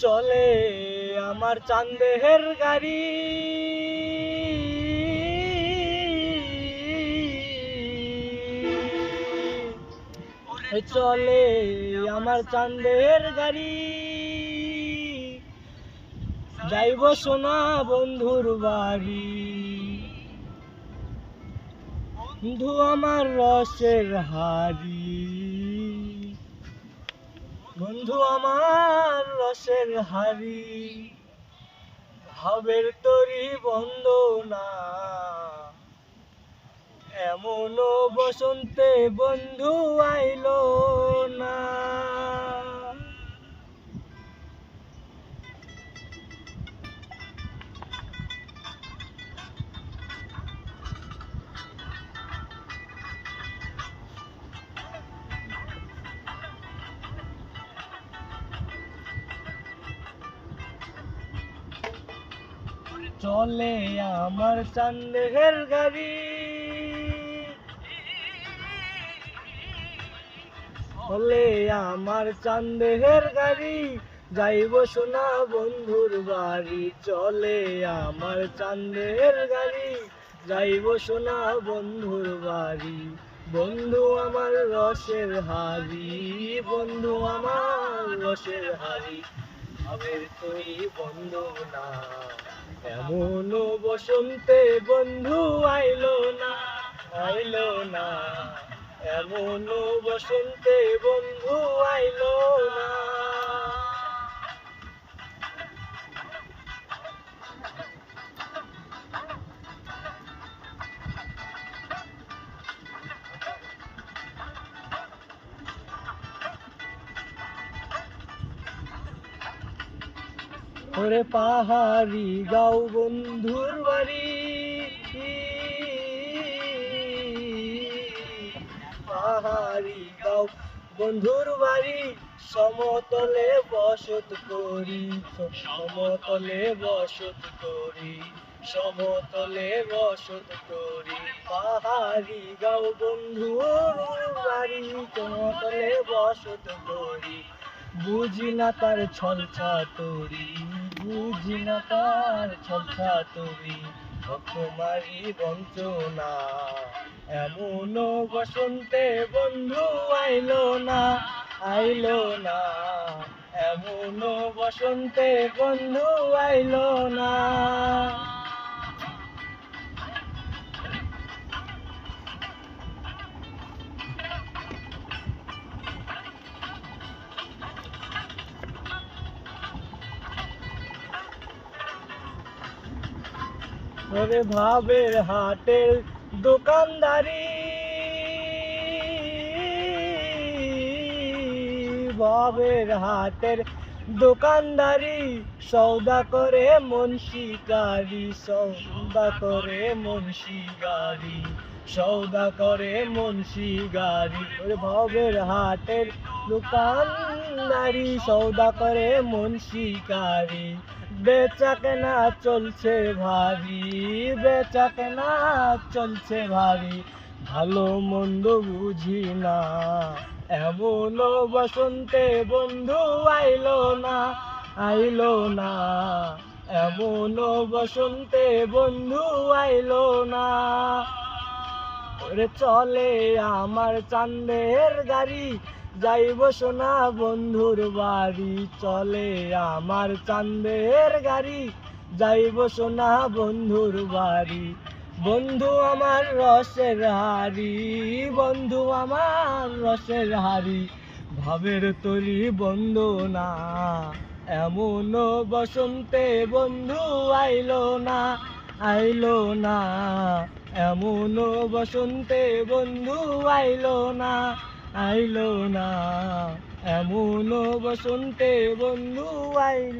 চলে আমার চাঁদের গাড়ি, চলে আমার চাঁদের গাড়ি। যাইব সোনা বন্ধুর বাড়ি, বন্ধু আমার রসের হাড়ি, বন্ধু আমার রসের হাড়ি। ভাবের তরি বন্ধ না, এমন বসন্তে বন্ধু আইলো না। চলে আমার চাঁদের গাড়ি, চলে আমার চাঁদের গাড়ি। যাইব সোনা বন্ধুর বাড়ি, চলে আমার চাঁদের গাড়ি। যাইব সোনা বন্ধুর বাড়ি, বন্ধু আমার রসের হাড়ি, বন্ধু আমার রসের হাড়ি। ভাবের তরি বন্ধ না, এমন বসন্তে বন্ধু আইলো না, আইলো না। এমন বসন্তে বন্ধু আইলো না। ওরে পাহাড়ি গাও বন্ধুর বাড়ি, পাহাড়ি গাও বন্ধুর বাড়ি। সমতলে বসত করি, সমতলে বসত করি, সমতলে বসত করি। পাহাড়ি গাও বন্ধুর বাড়ি, সমতলে বসত করি। বুঝি না তার ছল ছাতুরি, বুঝি না তার ছল ছাতুরি। তোমারই বঞ্চনা, এমন বসন্তে বন্ধু আইলো না, আইলো না। এমন বসন্তে বন্ধু আইলো না। ওরে ভাবের হাটের দোকানদারি, ভাবের হাটের দোকানদারি। সৌদা করে মন শিকারি, সৌদা করে মন শিকারি, সৌদা করে মন শিকারি। ওরে ভাবের হাটের দোকানদারি, সৌদা করে মন শিকারি। বেচা কেনা চলছে ভারী, বেচা কেনা চলছে ভারী। ভালো মন্দ বুঝি না, এমন বসন্তে বন্ধু আইলো না, আইলো না। এমন বসন্তে বন্ধু আইলো না। ওরে চলে আমার চাঁদের গাড়ি, যাইব সোনা বন্ধুর বাড়ি। চলে আমার চাঁদের গাড়ি, যাইব সোনা বন্ধুর বাড়ি। বন্ধু আমার রসের হাড়ি, বন্ধু আমার রসের হাড়ি। ভাবের তরি বন্ধ না, এমন বসন্তে বন্ধু আইলো না, আইলো না। এমন বসন্তে বন্ধু আইলো না, আইলো না। এমন বসন্তে বন্ধু আইলো।